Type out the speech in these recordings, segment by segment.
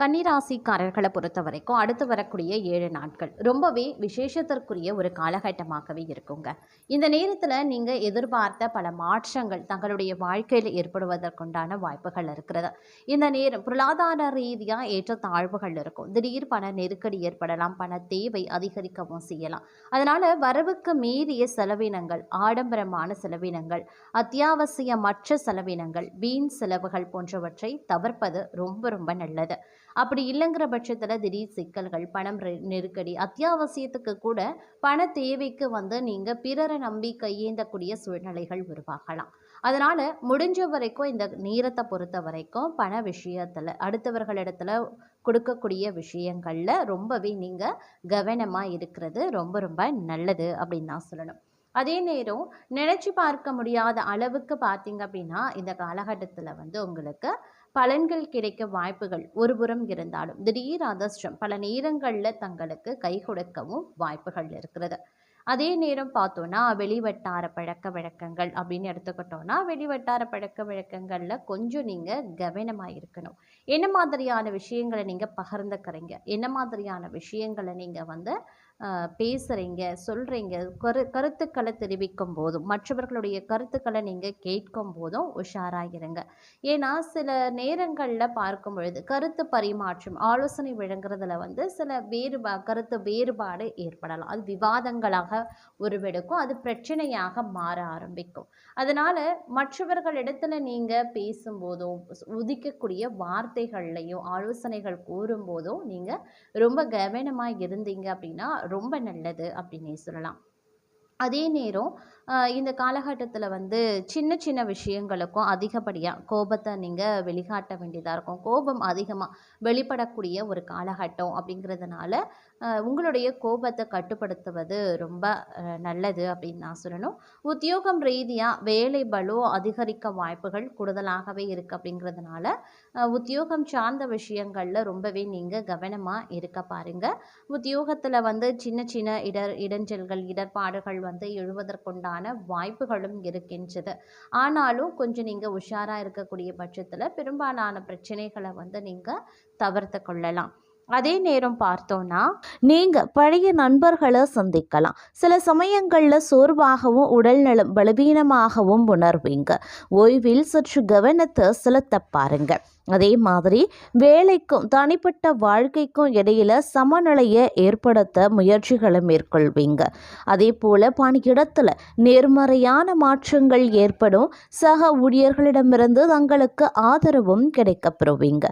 கன்னிராசிக்காரர்களை பொறுத்த வரைக்கும் அடுத்து வரக்கூடிய 7 நாட்கள் ரொம்பவே விசேஷத்திற்குரிய ஒரு காலகட்டமாகவே இருக்குங்க. இந்த நேரத்தில் நீங்கள் எதிர்பார்த்த பல மாற்றங்கள் தங்களுடைய வாழ்க்கையில் ஏற்படுவதற்குண்டான வாய்ப்புகள் இருக்கிறது. இந்த நேரம் பொருளாதார ரீதியாக ஏற்ற தாழ்வுகள் இருக்கும். திடீர் பண நெருக்கடி ஏற்படலாம், பண தேவை அதிகரிக்கவும் செய்யலாம். அதனால் வரவுக்கு மீறிய செலவினங்கள், ஆடம்பரமான செலவினங்கள், அத்தியாவசியமற்ற செலவினங்கள், வீண் செலவுகள் போன்றவற்றை தவிர்ப்பது ரொம்ப ரொம்ப நல்லது. அப்படி இல்லைங்கிற பட்சத்தில் திடீர் சிக்கல்கள், பணம் நெருக்கடி, அத்தியாவசியத்துக்கு கூட பண தேவைக்கு நீங்கள் பிறரை நம்பி கையேந்தக்கூடிய சூழ்நிலைகள் உருவாகலாம். அதனால் முடிஞ்ச வரைக்கும் இந்த நேரத்தை பொறுத்த வரைக்கும் பண விஷயத்தில் அடுத்தவர்களிடத்துல கொடுக்கக்கூடிய விஷயங்களில் ரொம்பவே நீங்கள் கவனமாக இருக்கிறது ரொம்ப ரொம்ப நல்லது அப்படின்னு தான் சொல்லணும். அதே நேரம் நினச்சி பார்க்க முடியாத அளவுக்கு பார்த்தீங்க அப்படின்னா இந்த காலகட்டத்தில் உங்களுக்கு பலன்கள் கிடைக்க வாய்ப்புகள் ஒரு புறம் இருந்தாலும் திடீர் அதிர்ஷ்டம் பல நேரங்களில் தங்களுக்கு கை கொடுக்கவும் வாய்ப்புகள் இருக்கிறது. அதே நேரம் பார்த்தோன்னா வெளிவட்டார பழக்க வழக்கங்கள் அப்படின்னு எடுத்துக்கிட்டோன்னா வெளிவட்டார பழக்க வழக்கங்களில் கொஞ்சம் நீங்கள் கவனமாக இருக்கணும். என்ன மாதிரியான விஷயங்களை நீங்கள் பகிர்ந்துக்கிறீங்க, என்ன மாதிரியான விஷயங்களை நீங்கள் பேசுகிறீங்க, சொல்கிறீங்க, கருத்துக்களை தெரிவிக்கும் போதும் மற்றவர்களுடைய கருத்துக்களை நீங்கள் கேட்கும் போதும் உஷாராகிருங்க. ஏன்னா சில நேரங்களில் பார்க்கும் பொழுது கருத்து பரிமாற்றம் ஆலோசனை வழங்குறதுல சில கருத்து வேறுபாடு ஏற்படலாம். அது விவாதங்களாக உருவெடுக்கும், அது பிரச்சனையாக மாற ஆரம்பிக்கும். அதனால் மற்றவர்களிடத்துல நீங்கள் பேசும்போதும் உதிக்கக்கூடிய வார்த்தைகள்லையும் ஆலோசனைகள் கூறும்போதும் நீங்கள் ரொம்ப கவனமாக இருந்தீங்க அப்படின்னா ரொம்ப நல்லது அப்படின்னே சொல்லலாம். அதே நேரம் இந்த காலகட்டத்தில் சின்ன சின்ன விஷயங்களுக்கும் அதிகப்படியாக கோபத்தை நீங்கள் வெளிக்காட்ட வேண்டியதாக இருக்கும். கோபம் அதிகமாக வெளிப்படக்கூடிய ஒரு காலகட்டம் அப்படிங்கிறதுனால உங்களுடைய கோபத்தை கட்டுப்படுத்துவது ரொம்ப நல்லது அப்படின்னு நான் சொல்லணும். உத்தியோகம் ரீதியாக வேலை பளு அதிகரிக்க வாய்ப்புகள் கூடுதலாகவே இருக்குது. அப்படிங்கிறதுனால உத்தியோகம் சார்ந்த விஷயங்களில் ரொம்பவே நீங்கள் கவனமாக இருக்க பாருங்கள். உத்தியோகத்தில் சின்ன சின்ன இடைஞ்சல்கள் இடர்பாடுகள் எழுவதற்குண்டான வாய்ப்புகளும் இருக்கின்றது. ஆனாலும் கொஞ்சம் நீங்கள் உஷாராக இருக்கக்கூடிய பட்சத்தில் பெரும்பாலான பிரச்சனைகளை நீங்கள் தவிர்த்து கொள்ளலாம். அதே நேரம் பார்த்தோன்னா நீங்கள் பழைய நண்பர்களை சந்திக்கலாம். சில சமயங்களில் சோர்வாகவும் உடல்நலம் பலவீனமாகவும் உணர்வீங்க. ஓய்வில் சற்று கவனத்தை செலுத்த பாருங்க. அதே மாதிரி வேலைக்கும் தனிப்பட்ட வாழ்க்கைக்கும் இடையில சமநிலையை ஏற்படுத்த முயற்சிகளை மேற்கொள்வீங்க. அதே போல பணியிடத்துல நேர்மறையான மாற்றங்கள் ஏற்படும். சக ஊழியர்களிடமிருந்து தங்களுக்கு ஆதரவும் கிடைக்கப்பெறுவீங்க.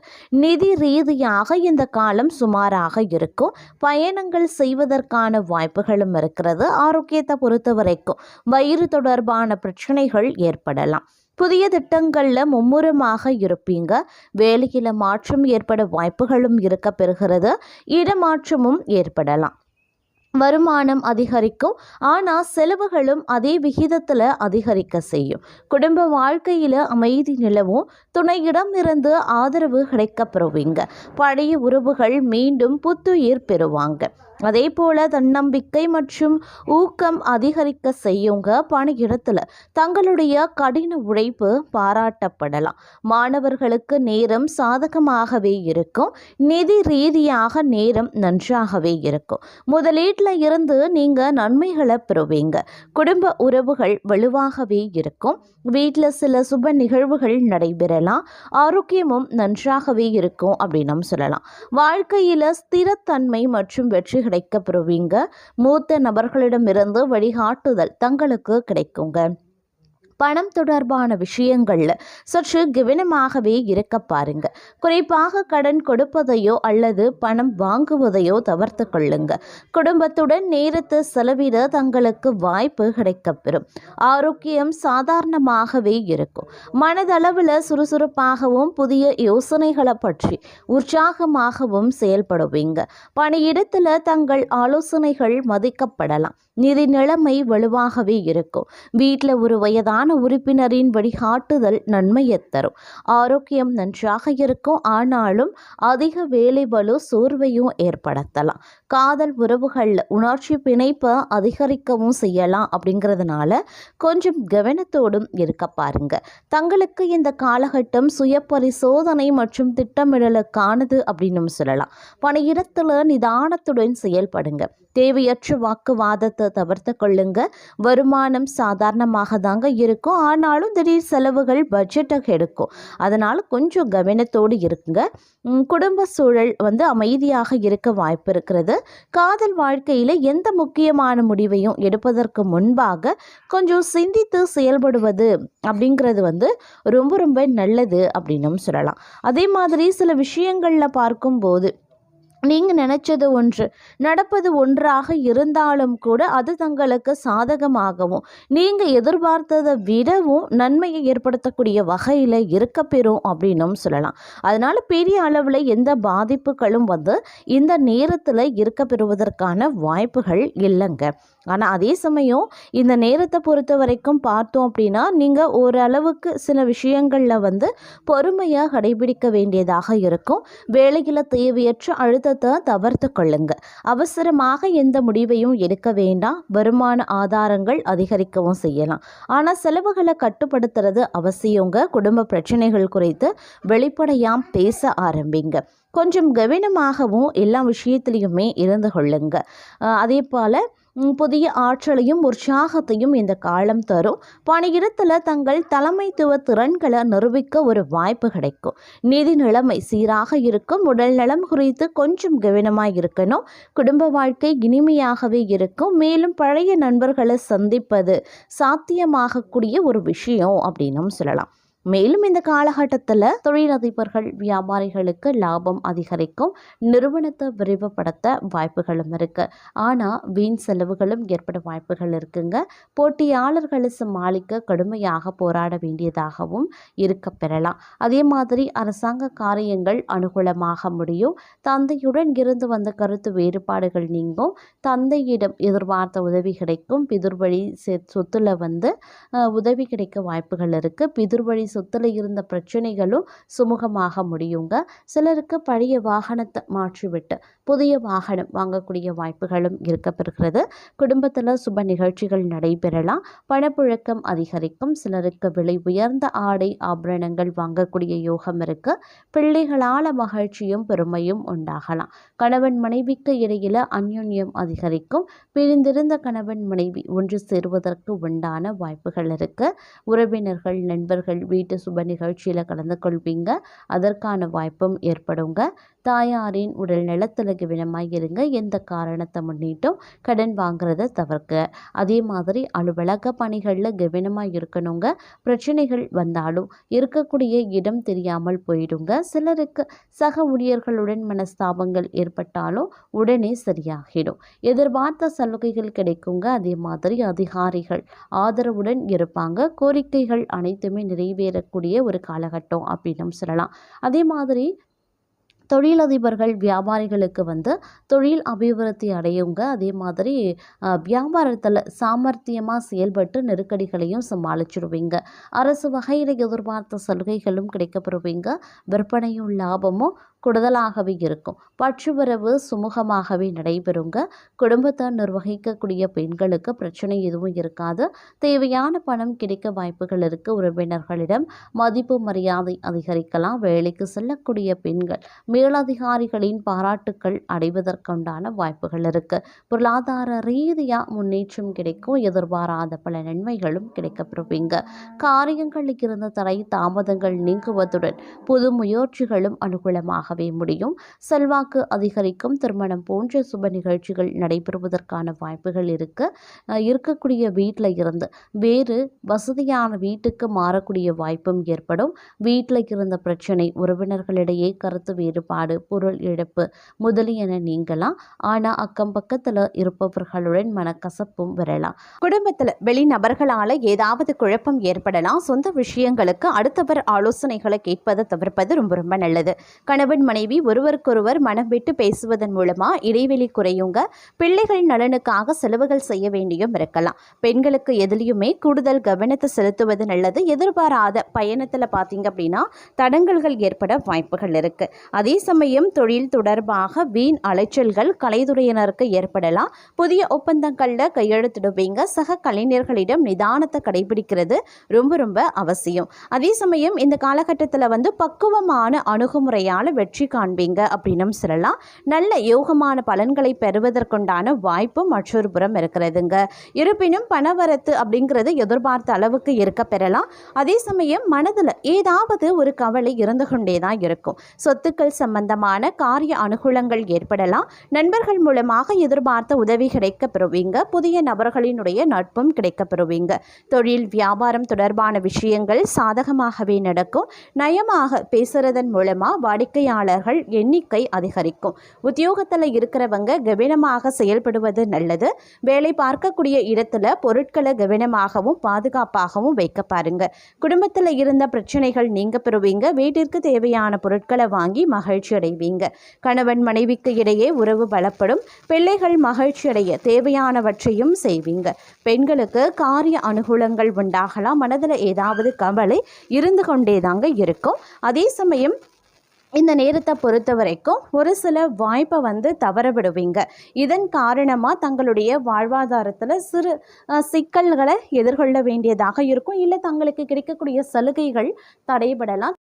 நிதி ரீதியாக இந்த காலம் சுமாராக இருக்கும். பயணங்கள் செய்வதற்கான வாய்ப்புகளும் இருக்கிறது. ஆரோக்கியத்தை பொறுத்த வரைக்கும் வயிறு தொடர்பான பிரச்சனைகள் ஏற்படலாம். புதிய திட்டங்களில் மும்முரமாக இருப்பீங்க. வேலையில் மாற்றம் ஏற்பட வாய்ப்புகளும் இருக்க பெறுகிறது. இடமாற்றமும் ஏற்படலாம். வருமானம் அதிகரிக்கும், ஆனால் செலவுகளும் அதே விகிதத்தில் அதிகரிக்க செய்யும். குடும்ப வாழ்க்கையில் அமைதி நிலவும். துணையிடம் இருந்து ஆதரவு கிடைக்கப்பெறுவீங்க. பழைய உறவுகள் மீண்டும் புத்துயிர் பெறுவாங்க. அதே போல தன்னம்பிக்கை மற்றும் ஊக்கம் அதிகரிக்க செய்யுங்க. பணியிடத்தில் தங்களுடைய கடின உழைப்பு பாராட்டப்படலாம். மாணவர்களுக்கு நேரம் சாதகமாகவே இருக்கும். நிதி ரீதியாக நேரம் நன்றாகவே இருக்கும். முதலீட்டில் இருந்து நீங்கள் நன்மைகளை பெறுவீங்க. குடும்ப உறவுகள் வலுவாகவே இருக்கும். வீட்டில் சில சுப நிகழ்வுகள் நடைபெறலாம். ஆரோக்கியமும் நன்றாகவே இருக்கும் அப்படின்னு சொல்லலாம். வாழ்க்கையில் ஸ்திரத்தன்மை மற்றும் வெற்றி கிடைக்கப்பெறுவீங்க. மூத்த நபர்களிடமிருந்து வழிகாட்டுதல் தங்களுக்கு கிடைக்குங்க. பணம் தொடர்பான விஷயங்கள்ல சற்று கவனமாகவே இருக்க பாருங்க. குறிப்பாக கடன் கொடுப்பதையோ அல்லது பணம் வாங்குவதையோ தவிர்த்து கொள்ளுங்க. குடும்பத்துடன் நேரத்தை செலவிட தங்களுக்கு வாய்ப்பு கிடைக்கப்பெறும். ஆரோக்கியம் சாதாரணமாகவே இருக்கும். மனதளவில் சுறுசுறுப்பாகவும் புதிய யோசனைகளை பற்றி உற்சாகமாகவும் செயல்படுவீங்க. பணியிடத்தில் தங்கள் ஆலோசனைகள் மதிக்கப்படலாம். நிதி நிலைமை வலுவாகவே இருக்கும். வீட்டில் ஒரு வயதான உறுப்பினரின் வழிகாட்டுதல் நன்மையை தரும். ஆரோக்கியம் நன்றாக இருக்கும், ஆனாலும் அதிக வேலை பளு சோர்வையும் ஏற்படுத்தலாம். காதல் உறவுகளில் உணர்ச்சி பிணைப்பை அதிகரிக்கவும் செய்யலாம். அப்படிங்கிறதுனால கொஞ்சம் கவனத்தோடும் இருக்க பாருங்க. தங்களுக்கு இந்த காலகட்டம் சுய பரிசோதனை மற்றும் திட்டமிடலுக்கானது அப்படின்னு சொல்லலாம். பணியிடத்தில் நிதானத்துடன் செயல்படுங்க. தேவையற்ற வாக்குவாதத்தை தவிர்த்து கொள்ளுங்க. வருமானம் சாதாரணமாக தாங்க இருக்கும், ஆனாலும் திடீர் செலவுகள் பட்ஜெட்டை எடுக்கும். அதனால் கொஞ்சம் கவனத்தோடு இருக்குங்க. குடும்ப சூழல் அமைதியாக இருக்க வாய்ப்பு இருக்கிறது. காதல் வாழ்க்கையில் எந்த முக்கியமான முடிவையும் எடுப்பதற்கு முன்பாக கொஞ்சம் சிந்தித்து செயல்படுவது அப்படிங்கிறது ரொம்ப ரொம்ப நல்லது அப்படின்னும் சொல்லலாம். அதே மாதிரி சில விஷயங்களில் பார்க்கும்போது நீங்கள் நினச்சது ஒன்று நடப்பது ஒன்றாக இருந்தாலும் கூட அது தங்களுக்கு சாதகமாகவும் நீங்கள் எதிர்பார்த்ததை விடவும் நன்மையை ஏற்படுத்தக்கூடிய வகையில் இருக்க பெறும் அப்படின்னும் சொல்லலாம். அதனால் பெரிய அளவில் எந்த பாதிப்புகளும் இந்த நேரத்தில் இருக்க பெறுவதற்கான வாய்ப்புகள் இல்லைங்க. ஆனால் அதே சமயம் இந்த நேரத்தை பொறுத்த வரைக்கும் பார்த்தோம் அப்படின்னா நீங்கள் ஓரளவுக்கு சில விஷயங்களில் பொறுமையாக கடைபிடிக்க வேண்டியதாக இருக்கும். வேலையில் தேவையற்ற அழுத்தத்தை தவிர்த்து கொள்ளுங்க. அவசரமாக எந்த முடிவையும் எடுக்க வேண்டாம். வருமான ஆதாரங்கள் அதிகரிக்கவும் செய்யலாம், ஆனால் செலவுகளை கட்டுப்படுத்துறது அவசியங்க. குடும்ப பிரச்சனைகள் குறித்து வெளிப்படையாக பேச ஆரம்பிங்க. கொஞ்சம் கவனமாகவும் எல்லா விஷயத்திலையுமே இருந்து கொள்ளுங்க. அதே போல் புதிய ஆற்றலையும் உற்சாகத்தையும் இந்த காலம் தரும். பணியிடத்தில் தங்கள் தலைமைத்துவ திறன்களை நிரூபிக்க ஒரு வாய்ப்பு கிடைக்கும். நிதி நிலைமை சீராக இருக்கும். உடல் நலம் குறித்து கொஞ்சம் கவனமாக இருக்கணும். குடும்ப வாழ்க்கை இனிமையாகவே இருக்கும். மேலும் பழைய நண்பர்களை சந்திப்பது சாத்தியமாகக்கூடிய ஒரு விஷயம் அப்படின்னும் சொல்லலாம். மேலும் இந்த காலகட்டத்தில் தொழிலதிபர்கள் வியாபாரிகளுக்கு லாபம் அதிகரிக்கும். நிறுவனத்தை விரிவுபடுத்த வாய்ப்புகளும் இருக்கு, ஆனால் வீண் செலவுகளும் ஏற்பட வாய்ப்புகள் இருக்குங்க. போட்டியாளர்களை சமாளிக்க கடுமையாக போராட வேண்டியதாகவும் இருக்க பெறலாம். அதே மாதிரி அரசாங்க காரியங்கள் அனுகூலமாக முடியும். தந்தையுடன் இருந்து வந்த கருத்து வேறுபாடுகள் நீங்கும். தந்தையிடம் எதிர்பார்த்த உதவி கிடைக்கும். பிதுர்வழி சொத்துல உதவி கிடைக்க வாய்ப்புகள் இருக்கு. பிதுர்வழி சொத்துல இருந்த பிரச்சனைகளும் சுமூகமாக முடியுங்க. சிலருக்கு பழைய வாகனத்தை மாற்றிவிட்டு புதிய வாகனம் வாங்கக்கூடிய வாய்ப்புகளும் இருக்கப்பெறுகிறது. குடும்பத்தில் சுப நிகழ்ச்சிகள் நடைபெறலாம். பணப்புழக்கம் அதிகரிக்கும். சிலருக்கு விலை உயர்ந்த ஆடை ஆபரணங்கள் வாங்கக்கூடிய யோகம் இருக்கு. பிள்ளைகளால் மகிழ்ச்சியும் பெருமையும் உண்டாகலாம். கணவன் மனைவிக்கு இடையில அந்யோன்யம் அதிகரிக்கும். பிரிந்திருந்த கணவன் மனைவி ஒன்று சேருவதற்கு உண்டான வாய்ப்புகள் இருக்கு. உறவினர்கள் நண்பர்கள் வீட்டு சுப நிகழ்ச்சியில் கலந்து கொள்வீங்க, அதற்கான வாய்ப்பும் ஏற்படுங்க. தாயாரின் உடல் நலத்தில் கவனமாக இருங்க. எந்த காரணத்தை முன்னிட்டும் கடன் வாங்குறத தவிர்க்க. அதே மாதிரி அலுவலக பணிகளில் கவனமாக இருக்கணுங்க. பிரச்சனைகள் வந்தாலும் இருக்கக்கூடிய இடம் தெரியாமல் போயிடுங்க. சிலருக்கு சக ஊழியர்களுடன் மனஸ்தாபங்கள் ஏற்பட்டாலும் உடனே சரியாகிடும். எதிர்பார்த்த சலுகைகள் கிடைக்குங்க. அதே மாதிரி அதிகாரிகள் ஆதரவுடன் இருப்பாங்க. கோரிக்கைகள் அனைத்துமே நிறைவேறக்கூடிய ஒரு காலகட்டம் அப்படின்னு சொல்லலாம். அதே மாதிரி தொழிலதிபர்கள் வியாபாரிகளுக்கு தொழில் அபிவிருத்தி அடையுங்க. அதே மாதிரி வியாபாரத்தில் சாமர்த்தியமாக செயல்பட்டு நெருக்கடிகளையும் சமாளிச்சிடுவீங்க. அரசு வகையில் எதிர்பார்த்த சலுகைகளும் கிடைக்கப்பெறுவீங்க. விற்பனையும் லாபமும் கூடுதலாகவே இருக்கும். பற்றுவரவு சுமூகமாகவே நடைபெறுங்க. குடும்பத்தை நிர்வகிக்கக்கூடிய பெண்களுக்கு பிரச்சனை எதுவும் இருக்காது. தேவையான பணம் கிடைக்க வாய்ப்புகள் இருக்கு. உறவினர்களிடம் மதிப்பு மரியாதை அதிகரிக்கலாம். வேலைக்கு செல்லக்கூடிய பெண்கள் மேலதிகாரிகளின் பாராட்டுக்கள் அடைவதற்குண்டான வாய்ப்புகள் இருக்கு. பொருளாதார ரீதியாக முன்னேற்றம் கிடைக்கும். எதிர்பாராத பல நன்மைகளும் கிடைக்கப்பெறுவீங்க. காரியங்களுக்கு இருந்த தடை தாமதங்கள் நீங்குவதுடன் புது முயற்சிகளும் அனுகூலமாகவே முடியும். செல்வாக்கு அதிகரிக்கும். திருமணம் போன்ற சுப நிகழ்ச்சிகள் நடைபெறுவதற்கான வாய்ப்புகள் இருக்கக்கூடிய வீட்டில் இருந்து வேறு வசதியான வீட்டுக்கு மாறக்கூடிய வாய்ப்பும் ஏற்படும். வீட்டில் இருந்த பிரச்சனை, உறவினர்களிடையே கருத்து வேறுபாடு தட்டுப்பாடு, பொருள் இழப்பு முதலியன நீங்கலாம். ஆனால் அக்கம் பக்கத்தில் இருப்பவர்களுடன் மனக்கசப்பும் வரலாம். குடும்பத்தில் வெளிநபர்களால் ஏதாவது குழப்பம் ஏற்படலாம். சொந்த விஷயங்களுக்கு அடுத்தவர் ஆலோசனைகளை கேட்பதை தவிர்ப்பது ரொம்ப ரொம்ப நல்லது. கணவன் மனைவி ஒருவருக்கொருவர் மனம் விட்டு பேசுவதன் மூலமாக இடைவெளி குறையுங்க. பிள்ளைகள் நலனுக்காக செலவுகள் செய்ய வேண்டியும் இருக்கலாம். பெண்களுக்கு எதிலையுமே கூடுதல் கவனத்தை செலுத்துவது நல்லது. எதிர்பாராத பயணத்தில் பார்த்தீங்க அப்படின்னா தடங்கல்கள் ஏற்பட வாய்ப்புகள் இருக்கு. அதே சமயம் தொழில் தொடர்பாக வீண் அலைச்சல்கள் கலைத்துறையினருக்கு ஏற்படலாம். புதிய ஒப்பந்தங்களில் கையெழுத்திடுவீங்க. சக கலைஞர்களிடம் நிதானத்தை கடைபிடிக்கிறது ரொம்ப ரொம்ப அவசியம். அதே சமயம் இந்த காலகட்டத்தில் பக்குவமான அணுகுமுறையால் வெற்றி காண்பீங்க அப்படின்னு சொல்லலாம். நல்ல யோகமான பலன்களை பெறுவதற்குண்டான வாய்ப்பு மற்றொரு புறம் இருக்கிறதுங்க. இருப்பினும் பணவரத்து அப்படிங்கிறது எதிர்பார்த்த அளவுக்கு இருக்க பெறலாம். அதே சமயம் மனதில் ஏதாவது ஒரு கவலை இருந்து கொண்டே தான் இருக்கும். சொத்துக்கள் சம்பந்தமான காரிய அனுகூலங்கள் ஏற்படலாம். நண்பர்கள் மூலமாக எதிர்பார்த்த உதவி கிடைக்க பெறுவீங்க. புதிய நபர்களினுடைய நட்பும் கிடைக்க பெறுவீங்க. தொழில் வியாபாரம் தொடர்பான விஷயங்கள் சாதகமாகவே நடக்கும். நயமாக பேசுறதன் மூலமா வாடிக்கையாளர்கள் எண்ணிக்கை அதிகரிக்கும். உத்தியோகத்தில் இருக்கிறவங்க கவனமாக செயல்படுவது நல்லது. வேலை பார்க்கக்கூடிய இடத்துல பொருட்களை கவனமாகவும் பாதுகாப்பாகவும் வைக்க பாருங்க. குடும்பத்தில் இருந்த பிரச்சனைகள் நீங்க பெறுவீங்க. வீட்டிற்கு தேவையான பொருட்களை வாங்கி மகிழ்ச்சி அடைவீங்க. கணவன் மனைவிக்கு இடையே உறவு பலப்படும். பிள்ளைகள் மகிழ்ச்சி அடைய தேவையானவற்றையும் செய்வீங்க. பெண்களுக்கு காரிய அனுகூலங்கள் உண்டாகலாம். மனதில் ஏதாவது கவலை இருந்து கொண்டே தாங்க இருக்கும். அதே சமயம் இந்த நேரத்தை பொறுத்த வரைக்கும் ஒரு சில வாய்ப்பை தவற விடுவீங்க. இதன் காரணமாக தங்களுடைய வாழ்வாதாரத்தில் சிறு சிக்கல்களை எதிர்கொள்ள வேண்டியதாக இருக்கும். இல்லை தங்களுக்கு கிடைக்கக்கூடிய சலுகைகள் தடைபடலாம்.